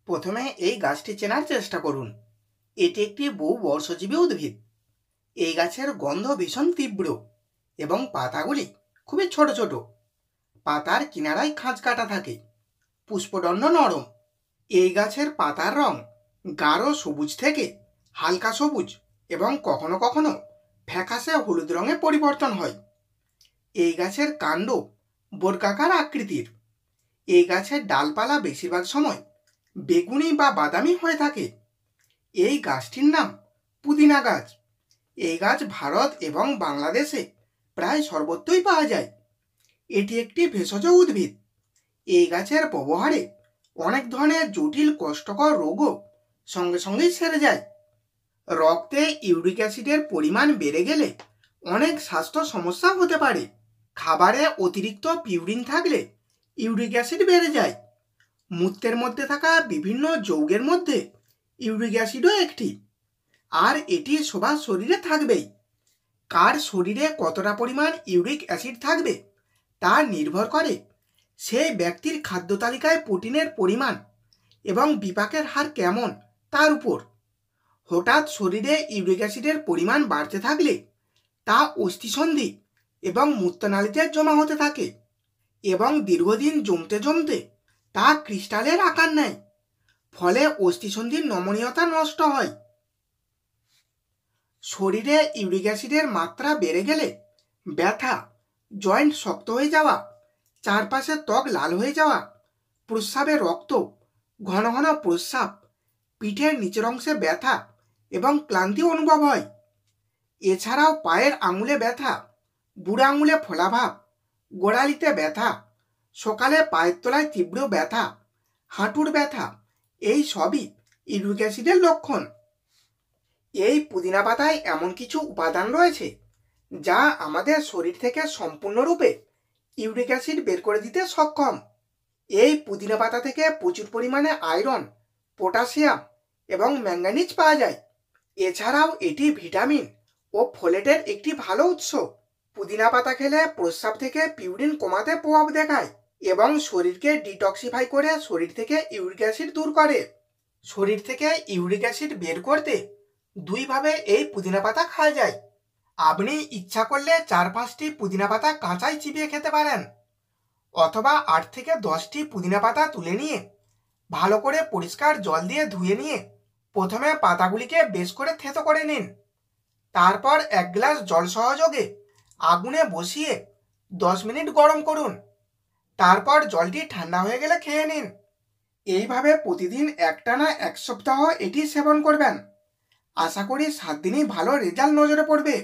প্রথমে এই গাছটি চেনার চেষ্টা করুন। এটি একটি বহু বর্ষজীবী উদ্ভিদ। এই গাছের গন্ধ ভীষণ তীব্র এবং পাতাগুলি খুবই ছোট ছোট। পাতার কিনারায় খাঁজ কাটা থাকে। পুষ্পদণ্ড নরম। এই গাছের পাতার রং গাঢ় সবুজ থেকে হালকা সবুজ এবং কখনো কখনো ফ্যাকাশে হলুদ রঙে পরিবর্তন হয়। এই গাছের কাণ্ড বর্গাকার আকৃতির। এই গাছের ডালপালা বেশিরভাগ সময় বেগুনি বা বাদামি হয়ে থাকে। এই গাছটির নাম পুদিনা গাছ। এই গাছ ভারত এবং বাংলাদেশে প্রায় সর্বত্রই পাওয়া যায়। এটি একটি ভেষজ উদ্ভিদ। এই গাছের ব্যবহারে অনেক ধরনের জটিল কষ্টকর রোগও সঙ্গে সঙ্গেই সেরে যায়। রক্তে ইউরিক অ্যাসিডের পরিমাণ বেড়ে গেলে অনেক স্বাস্থ্য সমস্যা হতে পারে। খাবারে অতিরিক্ত পিউরিন থাকলে ইউরিক অ্যাসিড বেড়ে যায়। মূত্রের মধ্যে থাকা বিভিন্ন যৌগের মধ্যে ইউরিক অ্যাসিডও একটি। আর এটি সবার শরীরে থাকবেই। কার শরীরে কতটা পরিমাণ ইউরিক অ্যাসিড থাকবে তা নির্ভর করে সেই ব্যক্তির খাদ্য তালিকায় প্রোটিনের পরিমাণ এবং বিপাকের হার কেমন তার উপর। হঠাৎ শরীরে ইউরিক অ্যাসিডের পরিমাণ বাড়তে থাকলে তা অস্থিসন্ধি এবং মূত্রনালীতে জমা হতে থাকে এবং দীর্ঘদিন জমতে জমতে তা ক্রিস্টালের আকার নেয়। ফলে অস্থিসন্ধির নমনীয়তা নষ্ট হয়। শরীরে ইউরিক অ্যাসিডের মাত্রা বেড়ে গেলে ব্যথা, জয়েন্ট শক্ত হয়ে যাওয়া, চারপাশে ত্বক লাল হয়ে যাওয়া, প্রস্রাবে রক্ত, ঘন ঘন প্রস্রাব, পিঠের নিচের অংশে ব্যথা এবং ক্লান্তি অনুভব হয়। এছাড়াও পায়ের আঙুলে ব্যথা, বুড়ো আঙুলে ফোলাভাব, গোড়ালিতে ব্যথা, সকালে পায়ের তলায় তীব্র ব্যথা, হাঁটুর ব্যথা, এই সবই ইউরিক অ্যাসিডের লক্ষণ। এই পুদিনা পাতায় এমন কিছু উপাদান রয়েছে যা আমাদের শরীর থেকে সম্পূর্ণরূপে ইউরিক অ্যাসিড বের করে দিতে সক্ষম। এই পুদিনা পাতা থেকে প্রচুর পরিমাণে আয়রন, পটাশিয়াম এবং ম্যাঙ্গানিজ পাওয়া যায়। এছাড়াও এটি ভিটামিন ও ফোলেটের একটি ভালো উৎস। পুদিনা পাতা খেলে প্রস্রাব থেকে পিউরিন কমাতে প্রভাব দেখায় এবং শরীরকে ডিটক্সিফাই করে শরীর থেকে ইউরিক অ্যাসিড দূর করে। শরীর থেকে ইউরিক অ্যাসিড বের করতে দুইভাবে এই পুদিনা পাতা খাওয়া যায়। আপনি ইচ্ছা করলে 4-5টি পুদিনা পাতা কাঁচাই চিবিয়ে খেতে পারেন, অথবা 8 থেকে 10টি পুদিনা পাতা তুলে নিয়ে ভালো করে পরিষ্কার জল দিয়ে ধুয়ে নিয়ে প্রথমে পাতাগুলিকে বেশ করে থেতো করে নিন। তারপর 1 গ্লাস জল সহযোগে আগুনে বসিয়ে 10 মিনিট গরম করুন। তারপর জলটি ঠান্ডা হয়ে গেলে খেয়ে নিন। এইভাবে প্রতিদিন একটানা 1 সপ্তাহ এটি সেবন করবেন। আশা করি 7 দিনেই ভালো রেজাল্ট নজরে পড়বে।